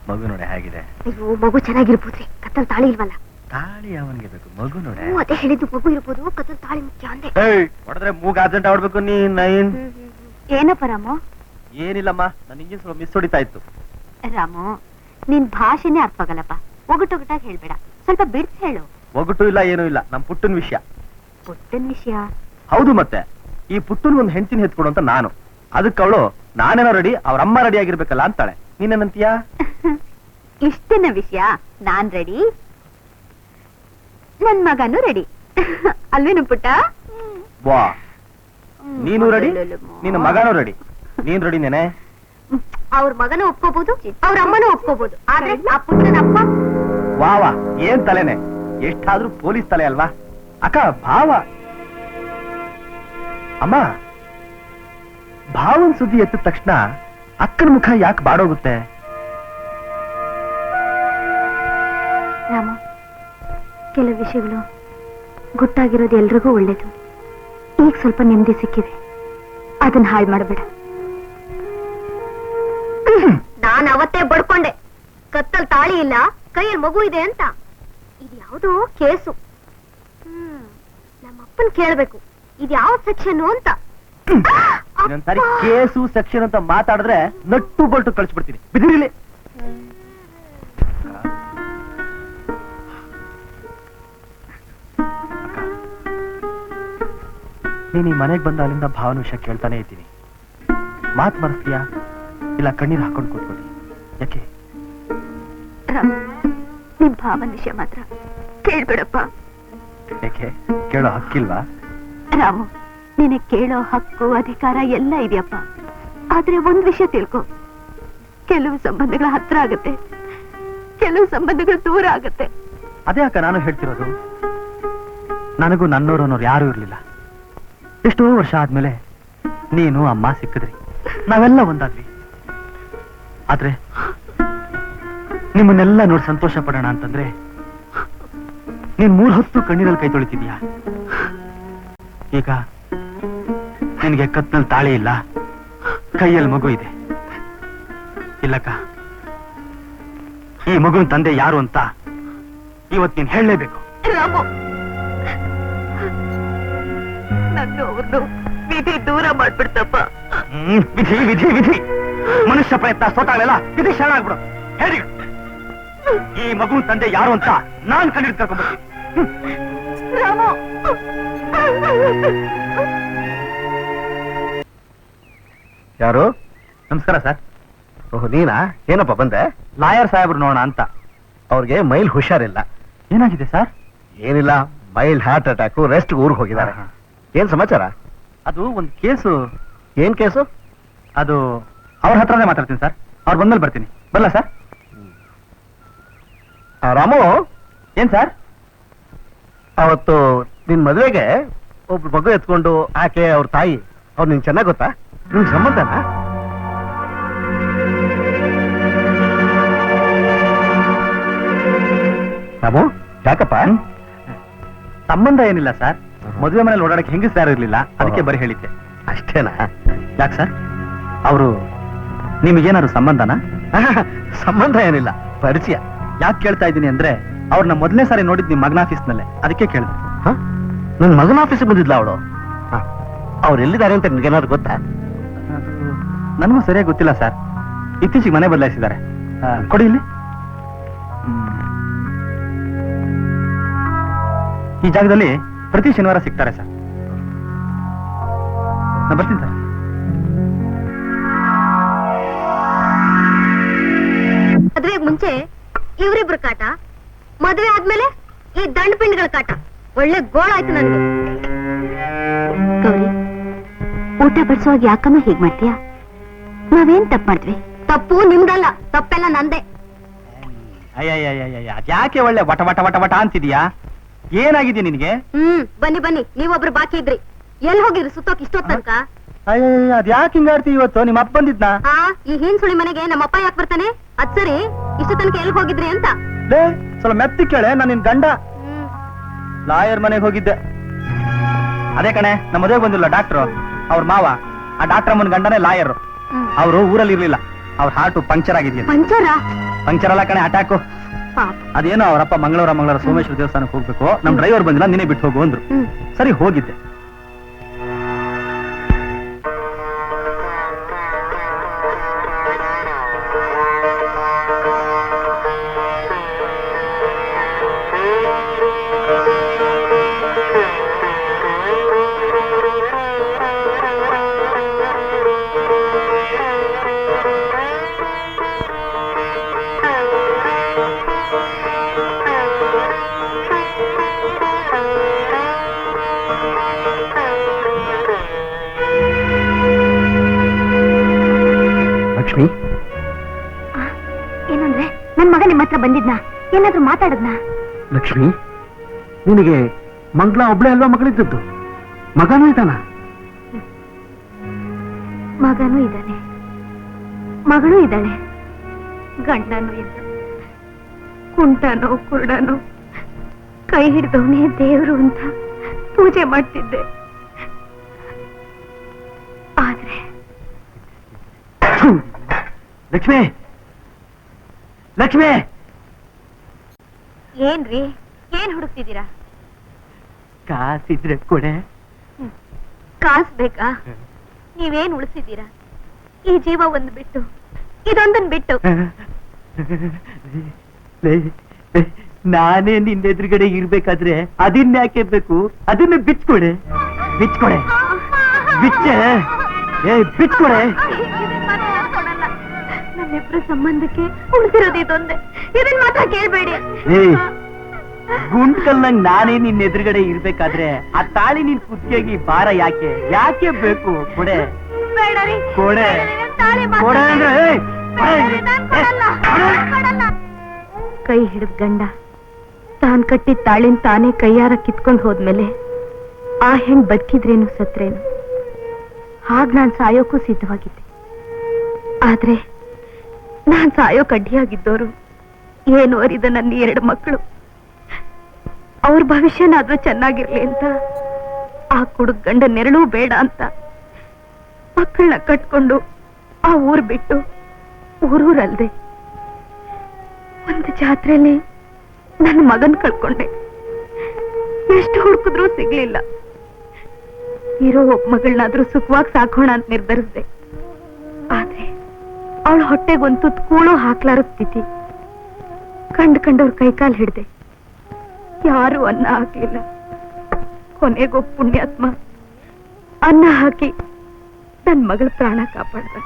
ಮಗು ನೋಡಿ ಹೇಗಿದೆ. ಅಯ್ಯೋ ಮಗು ಚೆನ್ನಾಗಿರ್ಬೋದ್ರಿ, ಕತ್ತಲ್ ತಾಳಿ ಇಲ್ವಲ್ಲ. ತಾಳಿ ಅವನಿಗೆ ಬೇಕು, ಮಗು ನೋಡಿ. ಅದೇ ಹೇಳಿದ್ದು, ಮಗು ಇರ್ಬೋದು, ಕತ್ತಲ್ ತಾಳಿ ಮುಖ್ಯ ಅಂದೆ. ಹೊಡೆದ್ರೆ ಮೂಗ್ ಅರ್ಜೆಂಟ್ ಆಡ್ಬೇಕು ನೀನ್. ಏನಪ್ಪ ರಾಮು? ಏನಿಲ್ಲಮ್ಮ, ನನ್ನ ಇಂಜಿನ್ ಸ್ವಲ್ಪ ಮಿಸ್ ಹೊಡಿತಾ ಇತ್ತು. ರಾಮು, ನಿನ್ ಭಾಷೆನೇ ಅರ್ಥ ಆಗಲ್ಲಪ್ಪ. ಒಗಟೊಗಟಾಗಿ ಹೇಳ್ಬೇಡ, ಸ್ವಲ್ಪ ಬಿಡ್ಸ್ ಹೇಳು. ಒಗಟು ಇಲ್ಲ, ಏನೂ ಇಲ್ಲ, ನಮ್ ಪುಟ್ಟನ್ ವಿಷಯ. ಪುಟ್ಟನ್ ವಿಷಯ? ಹೌದು, ಮತ್ತೆ ಈ ಪುಟ್ಟನ್ ಒಂದು ಹೆಂಡತಿನ ಎತ್ಕೊಡು ಅಂತ ನಾನು. ಅದಕ್ಕೆ ಅವಳು ನಾನೇನೋ ರೆಡಿ, ಅವ್ರ ಅಮ್ಮ ರೆಡಿ ಆಗಿರ್ಬೇಕಲ್ಲ ಅಂತಾಳೆ. ನೀನೇನಂತೀಯಾ? ಇಷ್ಟನ ವಿಷಯ, ನಾನ್ ರೆಡಿ, ನನ್ ಮಗನೂ ರೆಡಿ. ಅಲ್ವೇನು ಪುಟ್ಟ? ವಾ, ನೀನು ರೆಡಿ, ನಿನ್ನ ಮಗನೂ ರೆಡಿ. ನೀನ್ ರೆಡಿ ನೇನೆ? ಅವ್ರ ಮಗನೂ ಒಪ್ಕೋಬಹುದು, ಅವ್ರ ಅಮ್ಮನೂ ಒಪ್ಕೋಬಹುದು, ಆದ್ರೆ ಆ ಪುಟ್ಟನ ಅಪ್ಪ? ವಾ ವಾ, ಏನ್ ತಲೆನೆ, ಎಷ್ಟಾದ್ರೂ ಪೊಲೀಸ್ ತಲೆ ಅಲ್ವಾ? ಅಕ್ಕ, ಭಾವ ಅಮ್ಮ, ಭಾವನ್ ಸುದ್ದಿ ಎತ್ತಿದ ತಕ್ಷಣ ಅಕ್ಕನ ಮುಖ ಯಾಕೆ ಬಾಡೋಗುತ್ತೆ? ರಾಮ, ಕೆಲವು ವಿಷಯಗಳು ಗುಟ್ಟಾಗಿರೋದು ಎಲ್ರಿಗೂ ಒಳ್ಳೇದು. ಈಗ ಸ್ವಲ್ಪ ನೆಮ್ಮದಿ ಸಿಕ್ಕಿದೆ, ಅದನ್ನ ಹಾಳು ಮಾಡಬೇಡ. ನಾನು ಅವತ್ತೇ ಬಡ್ಕೊಂಡೆ, ಕತ್ತಲ್ ತಾಳಿ ಇಲ್ಲ, ಕೈಯಲ್ಲಿ ಮಗು ಇದೆ ಅಂತ. ಇದು ಯಾವುದೋ ಕೇಸು. ನಮ್ಮಪ್ಪನ್ ಕೇಳ್ಬೇಕು, ಇದು ಯಾವ ಸೆಕ್ಷನ್ ಅಂತ. ಇನ್ನೊಂದ್ಸಾರಿ ಕೇಸು ಸೆಕ್ಷನ್ ಅಂತ ಮಾತಾಡಿದ್ರೆ ನಟ್ಟು ಬಲ್ಟು ಕಳಿಸ್ಬಿಡ್ತೀನಿ. ಬಿದಿರಿಲಿ. ನೀನ್ ಈ ಮನೆಗೆ ಬಂದ ಅಲ್ಲಿಂದ ಭಾವನ ವಿಷಯ ಕೇಳ್ತಾನೆ ಇದ್ದೀನಿ. ಮಾತ್ ಮರೆಸ್ತೀಯಾ ಇಲ್ಲ ಕಣ್ಣೀರ್ ಹಾಕೊಂಡು ಕೂತ್ಕೊಳ್ಳಿ? ಯಾಕೆ? ನಿಮ್ ಭಾವನ ವಿಷಯ ಮಾತ್ರ ಕೇಳ್ಬೇಡಪ್ಪ. ಯಾಕೆ? ಕೇಳೋ ಹಕ್ಕಿಲ್ವಾ? ರಾಮು, ನಿನಗೆ ಕೇಳೋ ಹಕ್ಕು ಅಧಿಕಾರ ಎಲ್ಲ ಇದೆಯಪ್ಪ. ಆದ್ರೆ ಒಂದ್ ವಿಷಯ ತಿಳ್ಕೊ, ಕೆಲವು ಸಂಬಂಧಗಳ ಹತ್ರ ಆಗತ್ತೆ, ಕೆಲವು ಸಂಬಂಧಗಳು ದೂರ ಆಗತ್ತೆ. ಅದೇ ಅಕ್ಕ ನಾನು ಹೇಳ್ತಿರೋದು. ನನಗೂ ನನ್ನೋರು ಅನ್ನೋರು ಯಾರು ಇರ್ಲಿಲ್ಲ. ಎಷ್ಟೋ ವರ್ಷ ಆದ್ಮೇಲೆ ನೀನು ಅಮ್ಮ ಸಿಕ್ಕಿದ್ರಿ, ನಾವೆಲ್ಲ ಒಂದಾದ್ವಿ. ಆದ್ರೆ ನಿಮ್ಮನ್ನೆಲ್ಲ ನೋಡಿ ಸಂತೋಷ ಪಡೋಣ ಅಂತಂದ್ರೆ ನೀನ್ 3 ಹೊತ್ತು ಕಣ್ಣೀರಲ್ಲಿ ಕೈ ತೊಳಿತಿದ್ಯಾ. ಈಗ ನಿನಗೆ ಕತ್ನಲ್ಲಿ ತಾಳಿ ಇಲ್ಲ, ಕೈಯಲ್ಲಿ ಮಗು ಇದೆ. ಇಲ್ಲಕ್ಕ, ಈ ಮಗುವಿನ ತಂದೆ ಯಾರು ಅಂತ ಇವತ್ತು ನೀನ್ ಹೇಳಲೇಬೇಕು. ರಾಮು, ನನ್ನ ಅವ್ರನ್ನು ವಿಧಿ ದೂರ ಮಾಡ್ಬಿಡ್ತಪ್ಪ. ವಿಧಿ ವಿಧಿ ವಿಧಿ, ಮನುಷ್ಯ ಪ್ರಯತ್ನ ಸೋತಾಗಲೆಲ್ಲ ವಿಧಿ ಶರಣಾಗ್ಬಿಡು. ಹೇಳಿ, ಈ ಮಗುವಿನ ತಂದೆ ಯಾರು ಅಂತ ನಾನ್ ಕಂಡಿಡ್ ಕರ್ಕೊಂಡ್ಬರ್ತೀನಿ. ರಾಮು, ಯಾರು? ನಮಸ್ಕಾರ ಸರ್. ಓಹ್, ನೀನಾ? ಏನಪ್ಪ ಬಂದೆ? ಲಾಯರ್ ಸಾಹೇಬ್ರು ನೋಡೋಣ ಅಂತ. ಅವ್ರಿಗೆ ಮೈಲ್ ಹುಷಾರಿಲ್ಲ. ಏನಾಗಿದೆ ಸರ್? ಏನಿಲ್ಲ, ಮೈಲ್ ಹಾರ್ಟ್ ಅಟ್ಯಾಕ್, ರೆಸ್ಟ್ ಊರಿಗೆ ಹೋಗಿದ್ದಾರೆ. ಏನ್ ಸಮಾಚಾರ? ಅದು ಒಂದು ಕೇಸು. ಏನ್ ಕೇಸು? ಅದು ಅವ್ರ ಹತ್ರನೇ ಮಾತಾಡ್ತೀನಿ ಸರ್. ಅವ್ರು ಬಂದ್ಮೇಲೆ ಬರ್ತೀನಿ. ಬರಲ್ಲ ಸರ್? ರಾಮು. ಏನ್ ಸರ್? ಅವತ್ತು ನಿನ್ ಮದುವೆಗೆ ಒಬ್ರು ಮಗು ಎತ್ಕೊಂಡು ಆಕೆ ಅವ್ರ ತಾಯಿ ಅವ್ರು ನಿನ್ ಚೆನ್ನಾಗ್ ಗೊತ್ತಾ? ನಿನ್ ಸಂಬಂಧನಾ? ರಾಮು, ಯಾಕಪ್ಪ? ಸಂಬಂಧ ಏನಿಲ್ಲ ಸರ್. ಮದುವೆ ಮನೇಲಿ ಓಡಾಡಕ್ಕೆ ಹೆಂಗಸ್ ಯಾರು ಇರ್ಲಿಲ್ಲ, ಅದಕ್ಕೆ ಬರೀ ಹೇಳಿದ್ದೆ ಅಷ್ಟೇನಾ? ಯಾಕೆ ಸರ್? ಅವರು ನಿಮಗೇನಾದ್ರು ಸಂಬಂಧನಾ? ಸಂಬಂಧ ಏನಿಲ್ಲ, ಪರಿಚಯ. ಯಾಕೆ ಕೇಳ್ತಾ ಇದ್ದೀನಿ ಅಂದ್ರೆ ಅವ್ರನ್ನ ಮೊದಲನೇ ಸಾರಿ ನೋಡಿದ್ ನಿಮ್ ಮಗನ ಆಫೀಸ್ನಲ್ಲೇ, ಅದಕ್ಕೆ ಕೇಳಿದೆ. ನನ್ ಮಗನ ಆಫೀಸಿಗೆ ಬಂದಿದ್ಲ ಅವಳು? ಅವ್ರು ಎಲ್ಲಿದ್ದಾರೆ ಅಂತ ನಿಮ್ಗೇನಾದ್ರು ಗೊತ್ತಾ? ನನಗೂ ಸರಿಯಾಗಿ ಗೊತ್ತಿಲ್ಲ ಸರ್. ಇತ್ತೀಚೆಗೆ ಮನೆ ಬದಲಾಯಿಸಿದ್ದಾರೆ. ಕೊಡಿ ಇಲ್ಲಿ. ಈ ಜಾಗದಲ್ಲಿ ಪ್ರತಿ ಶನಿವಾರ ಸಿಗ್ತಾರೆ ಸರ್. ನಾನು ಬರ್ತೀನಿ ಸರ್. ಮದ್ವೆಗ್ ಮುಂಚೆ ಇವರಿಬ್ರು ಕಾಟ, ಮದ್ವೆ ಆದ್ಮೇಲೆ ಈ ದಂಡ ಪಿಂಡ್ಗಳ ಕಾಟ. ಒಳ್ಳೆ ಗೋಳಾಯ್ತು ನನ್ಗೆ. ಗೌರಿ, ಊಟ ಬಡಿಸುವಾಗ ಯಾಕಮ್ಮ ಹೀಗ್ ಮಾಡ್ತೀಯಾ? ನಾವೇನ್ ತಪ್ಪು ಮಾಡಿದ್ವಿ? ತಪ್ಪು ನಿಮ್ದಲ್ಲ, ತಪ್ಪೆಲ್ಲ ನಂದೇ. ಯಾಕೆ ಒಳ್ಳೆ ವಟ ವಟ ವಟ ವಟ ಅಂತಿದ್ಯಾ? ಏನಾಗಿದೆ ನಿನಗೆ? ಬನ್ನಿ ಬನ್ನಿ, ನೀವೊಬ್ರು ಬಾಕಿ ಇದ್ರಿ. ಎಲ್ಲಿ ಹೋಗಿರಿ ಸುತ್ತೋಕ್ ಇಷ್ಟೊತ್ ತನಕ? ಅದ್ಯಾಕೆ ಹಿಂಗಾಡ್ತಿ ಇವತ್ತು? ನಿಮ್ಮ ಅಪ್ಪ ಬಂದಿದ್ನಾ? ಈ ಹೀನ್ ಸುಳಿ ಮನೆಗೆ ನಮ್ಮಪ್ಪ ಯಾಕೆ ಬರ್ತಾನೆ? ಅದ್ ಸರಿ, ಇಷ್ಟು ತನಕ ಎಲ್ಲಿ ಹೋಗಿದ್ರಿ ಅಂತ? ಸ್ವಲ್ಪ ಮೆತ್ತಿ ಕೇಳೆ. ನಾನು ನಿನ್ ಗಂಡ ಲಾಯರ್ ಮನೆಗೆ ಹೋಗಿದ್ದೆ. ಅದೇ ಕಣೆ, ನಮ್ಮ ಮದುವೆಗೆ ಬಂದಿಲ್ಲ ಡಾಕ್ಟ್ರು, ಅವ್ರ ಮಾವ. ಆ ಡಾಕ್ಟರ್ ಅಮ್ಮನ ಗಂಡನೇ ಲಾಯರ್. ಅವರು ಊರಲ್ಲಿ ಇರ್ಲಿಲ್ಲ, ಅವ್ರ ಹಾರ್ಟ್ ಪಂಕ್ಚರ್ ಆಗಿದೆಯಾ? ಪಂಚರ? ಪಂಕ್ಚರ್ ಅಲ್ಲ ಕಣೆ ಅಟ್ಯಾಕು. ಪಾಪ. ಅದೇನೋ ಅವರಪ್ಪ ಮಂಗಳವಾರ ಸೋಮೇಶ್ವರ ದೇವಸ್ಥಾನಕ್ಕೆ ಹೋಗ್ಬೇಕು, ನಮ್ ಡ್ರೈವರ್ ಬಂದಿಲ್ಲ, ನೀನೇ ಬಿಟ್ಟು ಹೋಗು ಅಂದ್ರು. ಸರಿ ಹೋಗಿದ್ದೆ. ಲಕ್ಷ್ಮಿ, ಏನಂದ್ರೆ ನನ್ ಮಗ ನಿಮ್ಮ ಹತ್ರ ಬಂದಿದ್ನಾ? ಏನಾದ್ರೂ ಮಾತಾಡದ್ನಾ? ಲಕ್ಷ್ಮಿ, ನಿನಗೆ ಮಂಗಳ ಒಬ್ಳೆ ಅಲ್ವಾ ಮಗಳಿದ್ದದ್ದು? ಮಗನೂ ಇದ್ದಾನ? ಮಗನೂ ಇದ್ದಾನೆ, ಮಗಳೂ ಇದ್ದಾಳೆ, ಗಂಡನೂ ಇದ್ದ. ಕುಂಟನೋ ಕುರುಡನೋ ಕೈ ಹಿಡಿದವನೇ ದೇವರು ಅಂತ ಪೂಜೆ ಮಾಡ್ತಿದ್ದೆ. ಆದ್ರೆ ಲಕ್ಷ್ಮಿ, ಲಕ್ಷ್ಮಿ, ಏನ್ರಿ, ಏನ್ ಹುಡುಕ್ತಿದ್ದೀರಾ? ಕಾಸಿದ್ರೆ ಕೊಡೆ. ಕಾಸ್ ಬೇಕಾ? ನೀವೇನ್ ಉಳಿಸಿದ್ದೀರಾ? ಈ ಜೀವ ಒಂದು ಬಿಟ್ಟು, ಇದೊಂದನ್ ಬಿಟ್ಟು. ನಾನೇ ನಿನ್ನ ಎದುರುಗಡೆ ಇರ್ಬೇಕಾದ್ರೆ ಅದನ್ಯಾಕೆ ಬೇಕು? ಅದನ್ನ ಬಿಚ್ಕೊಡೆ, ಬಿಚ್ಕೊಡೆ, ಬಿಚ್ಚೆ, ಬಿಚ್ಕೊಡೆ. ನಮ್ಮಿಬ್ರ ಸಂಬಂಧಕ್ಕೆ ಉಳಿದಿರೋದು ಇದೊಂದೇ. ಇದನ್ ಮಾತ್ರ ಕೇಳ್ಬೇಡಿ. ಗುಂಡ್ಕಲ್ನಂಗ್ ನಾನೇ ನಿನ್ನ ಎದುರುಗಡೆ ಇರ್ಬೇಕಾದ್ರೆ ಆ ತಾಳಿ ನಿನ್ ಕುತ್ತಿಗೆಗೆ ಭಾರ ಯಾಕೆ? ಯಾಕೆ ಬೇಕು? ಕೊಡೆ, ಕೊಡೆ, ಕೊಡೆ ಅಂದ್ರೆ ಕೈ ಹಿಡಿದ ಗಂಡ ತಾನ್ ಕಟ್ಟಿದ ತಾಳಿನ ತಾನೇ ಕೈಯಾರ ಕಿತ್ಕೊಂಡು ಹೋದ್ಮೇಲೆ ಆ ಹೆಣ್ ಬದುಕಿದ್ರೇನು ಸತ್ರೇನು, ಹಾಗ್ ನಾನ್ ಸಾಯೋಕ್ಕೂ ಸಿದ್ಧವಾಗಿದ್ದೆ. ಆದ್ರೆ ನಾನ್ ಸಾಯೋಕ್ ಅಡ್ಡಿಯಾಗಿದ್ದೋರು ಏನು ಅರಿದ ನನ್ನ 2 ಮಕ್ಕಳು. ಅವ್ರ ಭವಿಷ್ಯನಾದ್ರೂ ಚೆನ್ನಾಗಿರ್ಲಿ ಅಂತ ಆ ಕುಡುಕ್ ಗಂಡ ನೆರಳು ಬೇಡ ಅಂತ ಮಕ್ಕಳನ್ನ ಕಟ್ಕೊಂಡು ಆ ಊರ್ ಬಿಟ್ಟು ಊರೂರಲ್ದೆ ಒಂದು ಜಾತ್ರೆಯಲ್ಲಿ ನನ್ನ ಮಗನ್ ಕಳ್ಕೊಂಡೆ. ಎಷ್ಟು ಹುಡುಕಿದ್ರೂ ಸಿಗ್ಲಿಲ್ಲ. ಇರೋ ಒಬ್ಬ ಮಗಳನ್ನಾದ್ರೂ ಸುಖವಾಗಿ ಸಾಕೋಣ ಅಂತ ನಿರ್ಧರಿಸಿದೆ. ಆದ್ರೆ ಅವಳ ಹೊಟ್ಟೆಗೊಂದು ಕೂಳು ಹಾಕ್ಲಾರ ಸ್ಥಿತಿ. ಕಂಡವ್ರ ಕೈಕಾಲು ಹಿಡ್ದೆ, ಯಾರು ಅನ್ನ ಹಾಕ್ಲಿಲ್ಲ. ಕೊನೆಗೋ ಪುಣ್ಯಾತ್ಮ ಅನ್ನ ಹಾಕಿ ನನ್ ಮಗಳ ಪ್ರಾಣ ಕಾಪಾಡ್ದ.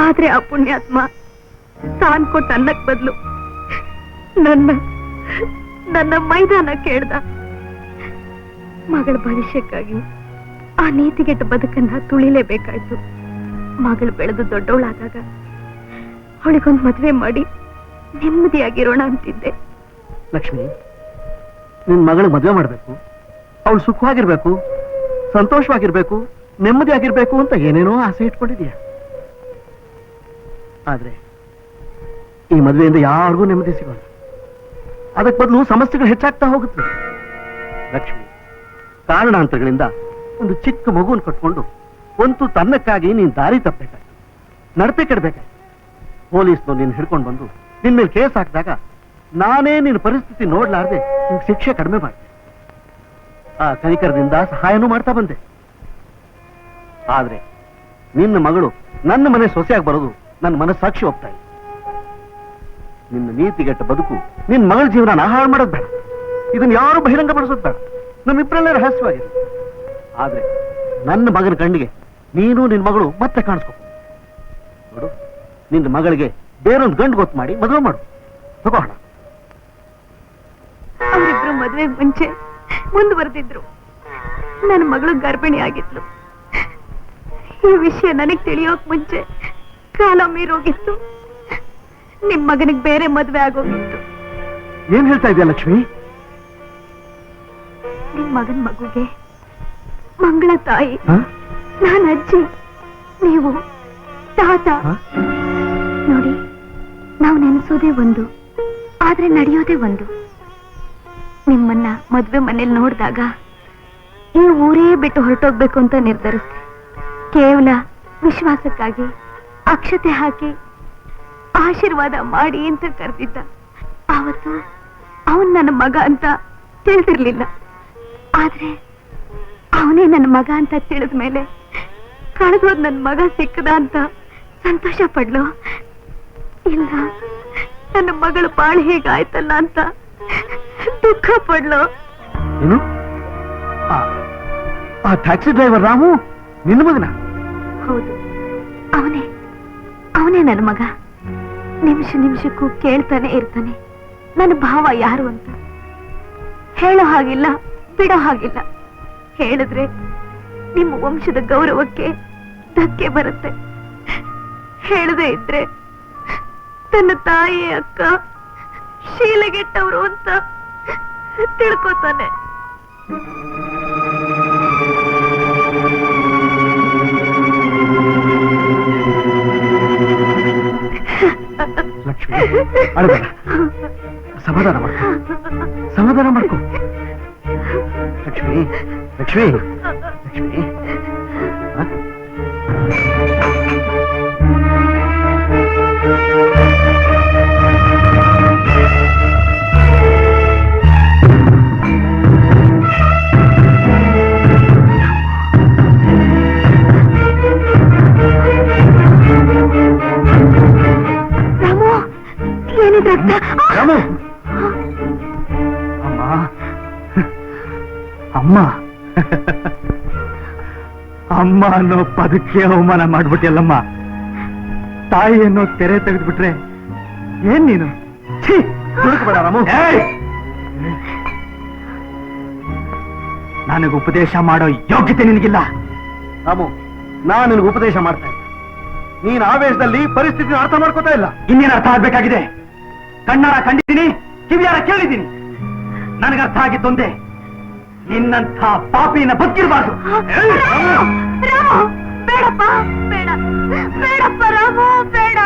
ಆದ್ರೆ ಆ ಪುಣ್ಯಾತ್ಮ ತಾನ್ ಕೊಟ್ಟ ಅನ್ನಕ್ ಬದಲು ನನ್ನ ಮೈದಾನ ಕೇಳ್ದ. ಮಗಳ ಭವಿಷ್ಯಕ್ಕಾಗಿ ಆ ನೀತಿಗೆಟ್ಟ ಬದುಕನ್ನ ತುಳಿಲೇಬೇಕಾಯ್ತು. ಮಗಳು ಬೆಳೆದು ದೊಡ್ಡವಳಾದಾಗ ಅವಳಿಗೊಂದು ಮದ್ವೆ ಮಾಡಿ ನೆಮ್ಮದಿಯಾಗಿರೋಣ ಅಂತಿದ್ದೆ. ಲಕ್ಷ್ಮಿ, ನಿನ್ ಮಗಳು ಮದುವೆ ಮಾಡ್ಬೇಕು, ಅವಳು ಸುಖವಾಗಿರ್ಬೇಕು, ಸಂತೋಷವಾಗಿರ್ಬೇಕು, ನೆಮ್ಮದಿಯಾಗಿರ್ಬೇಕು ಅಂತ ಏನೇನೋ ಆಸೆ ಇಟ್ಕೊಂಡಿದೀಯ. ಆದ್ರೆ ಈ ಮದುವೆಯಿಂದ ಯಾರಿಗೂ ನೆಮ್ಮದಿ ಸಿಗೋಲ್ಲ. ಅದಕ್ಕೆ ಬದಲು ಸಮಸ್ಯೆಗಳು ಹೆಚ್ಚಾಗ್ತಾ ಹೋಗುತ್ತೆ. ಲಕ್ಷ್ಮಿ, ಕಾರಣಾಂತರಗಳಿಂದ ಒಂದು ಚಿಕ್ಕ ಮಗುವನ್ನು ಕಟ್ಕೊಂಡು ಒಂದು ತನ್ನಕ್ಕಾಗಿ ನೀನ್ ದಾರಿ ತಪ್ಪಬೇಕಾಯ್ತು, ನಡತೆ ಕೆಡಬೇಕಾಯ್ತು. ಪೊಲೀಸ್ನವ್ರು ನೀನ್ ಹಿಡ್ಕೊಂಡು ಬಂದು ನಿನ್ ಮೇಲೆ ಕೇಸ್ ಹಾಕಿದಾಗ ನಾನೇ ನಿನ್ನ ಪರಿಸ್ಥಿತಿ ನೋಡ್ಲಾರ್ದೆ ನಿನ್ ಶಿಕ್ಷೆ ಕಡಿಮೆ ಮಾಡಿದೆ. ಆ ಕನಿಕರದಿಂದ ಸಹಾಯನೂ ಮಾಡ್ತಾ ಬಂದೆ. ಆದ್ರೆ ನಿನ್ನ ಮಗಳು ನನ್ನ ಮನೆ ಸೊಸೆಯಾಗಿ ಬರೋದು ನನ್ನ ಮನಸ್ಸಾಕ್ಷಿ ಹೋಗ್ತಾ ಇಲ್ಲ. ನಿನ್ನ ನೀತಿಗೆಟ್ಟ ಬದುಕು ನಿನ್ನ ಮಗಳ ಜೀವನ ಹಾಳು ಮಾಡೋದು ಬೇಡ. ಇದನ್ನ ಯಾರು ಬಹಿರಂಗ ಪಡಿಸೋದು ಬೇಡ. ನಮ್ಮಿಬ್ಬರಲ್ಲೇ ರಹಸ್ಯವಾಗಿದೆ. ಆದ್ರೆ ನನ್ನ ಮಗನ ಕಣ್ಣಿಗೆ ನೀನು ನಿನ್ನ ಮಗಳು ಮತ್ತೆ ಕಾಣಿಸ್ಕೊ ನೋಡು. ನಿನ್ನ ಮಗಳಿಗೆ ಬೇರೊಂದು ಗಂಡು ಗೊತ್ತು ಮಾಡಿ ಮದುವೆ ಮಾಡು. ತಗೋಣ. ಅವರಿಬ್ರು ಮದುವೆಗೆ ಮುಂಚೆ ಮುಂದುವರೆದಿದ್ರು. ನನ್ನ ಮಗಳು ಗರ್ಭಿಣಿ ಆಗಿದ್ಲು. ಈ ವಿಷಯ ನನಗ್ ತಿಳಿಯೋಕ್ ಮುಂಚೆ ಕಾಲ ಮೀರೋಗಿತ್ತು. ನಿಮ್ ಮಗನಿಗೆ ಬೇರೆ ಮದುವೆ ಆಗೋಗಿತ್ತು. ಏನ್ ಹೇಳ್ತಾ ಇದೆಯಾ ಲಕ್ಷ್ಮಿ? ನಿಮ್ ಮಗನ್ ಮಗುಗೆ ಮಂಗಳ ತಾಯಿ ನಾನು ಅಜ್ಜಿ, ನೀವು ತಾತ. ನೋಡಿ, ನಾವು ನೆನೆಸೋದೇ ಒಂದು, ಆದ್ರೆ ನಡೆಯೋದೇ ಒಂದು. ನಿಮ್ಮನ್ನ ಮದ್ವೆ ಮನೇಲಿ ನೋಡಿದಾಗ ಈ ಊರೇ ಬಿಟ್ಟು ಹೊರಟೋಗ್ಬೇಕು ಅಂತ ನಿರ್ಧರಿಸಿದೆ. ಕೇವಲ ವಿಶ್ವಾಸಕ್ಕಾಗಿ ಅಕ್ಷತೆ ಹಾಕಿ ಆಶೀರ್ವಾದ ಮಾಡಿ ಅಂತ ಕರೆದಿದ್ದ. ಆವತ್ತು ಅವನ್ ನನ್ನ ಮಗ ಅಂತ ತಿಳಿದಿರ್ಲಿಲ್ಲ. ಆದ್ರೆ ಅವನೇ ನನ್ನ ಮಗ ಅಂತ ತಿಳಿದ ಮೇಲೆ ಕಳೆದೋದ್ ನನ್ನ ಮಗ ಸಿಕ್ಕದ ಅಂತ ಸಂತೋಷ ಪಡ್ಲು. ಇಲ್ಲ, ನನ್ನ ಮಗಳು ಬಾಳು ಹೇಗಾಯ್ತಲ್ಲ ಅಂತ ದುಃಖ ಪಡ್ಲು. ಏನು? ಆ ಟ್ಯಾಕ್ಸಿ ಡ್ರೈವರ್ ರಾಮು ನಿನ್ನ ಮಗನ? ಹೌದು, ಅವನೇ ಅವನೇ ನನ್ನ ಮಗ. ನಿಮಿಷ ನಿಮಿಷಕ್ಕೂ ಕೇಳ್ತಾನೆ ಇರ್ತಾನೆ ನನ್ನ ಭಾವ ಯಾರು ಅಂತ. ಹೇಳೋ ಹಾಗಿಲ್ಲ, ಬಿಡೋ ಹಾಗಿಲ್ಲ. ಹೇಳಿದ್ರೆ ನಿಮ್ಮ ವಂಶದ ಗೌರವಕ್ಕೆ ಧಕ್ಕೆ ಬರುತ್ತೆ. ಹೇಳದೆ ಇದ್ರೆ ತನ್ನ ತಾಯಿ ಅಕ್ಕ ಶೀಲಗೆಟ್ಟವರು ಅಂತ ತಿಳ್ಕೊತಾನೆ. ಲಕ್ಷ್ಮಿ, ಅಳಬೇಡ, ಸಮಾಧಾನ ಮಾಡ್ಕೊ, ಸಮಾಧಾನ ಮಾಡ್ಕೊ. ಲಕ್ಷ್ಮಿ, ಲಕ್ಷ್ಮಿ, ಲಕ್ಷ್ಮಿ. ರಾಮು, ಏನಿದೆ ರಾಮು, ಅಮ್ಮ, ಅಮ್ಮ, ಅಮ್ಮ ಅನ್ನೋ ಪದಕ್ಕೆ ಅವಮಾನ ಮಾಡ್ಬಿಟ್ಟಿಯಲ್ಲಮ್ಮ. ತಾಯಿ ಅನ್ನೋ ತೆರೆ ತೆಗೆದ್ಬಿಟ್ರೆ ಏನ್ ನೀನು? ಬೇಡ ರಾಮು. ನನಗೆ ಉಪದೇಶ ಮಾಡೋ ಯೋಗ್ಯತೆ ನಿನಗಿಲ್ಲ. ರಾಮು, ನಾನು ನಿನಗೆ ಉಪದೇಶ ಮಾಡ್ತಾ ಇದ್ದೆ. ನೀನ್ ಆವೇಶದಲ್ಲಿ ಪರಿಸ್ಥಿತಿ ಅರ್ಥ ಮಾಡ್ಕೋತಾ ಇಲ್ಲ. ಇನ್ನೇನು ಅರ್ಥ ಆಗ್ಬೇಕಾಗಿದೆ? ಕಣ್ಣಾರ ಕಂಡಿದ್ದೀನಿ, ಕಿವಿಯಾರ ಕೇಳಿದ್ದೀನಿ. ನನಗೆ ಅರ್ಥ ಆಗಿತ್ತೊಂದೇ, ನಿನ್ನಂಥ ಪಾಪಿನ ಬದುಕಿರಬಾರ್ದು. ರಾಮು, ಬೇಡಪ್ಪ, ಬೇಡ, ಬೇಡಪ್ಪ ರಾಮು, ಬೇಡ.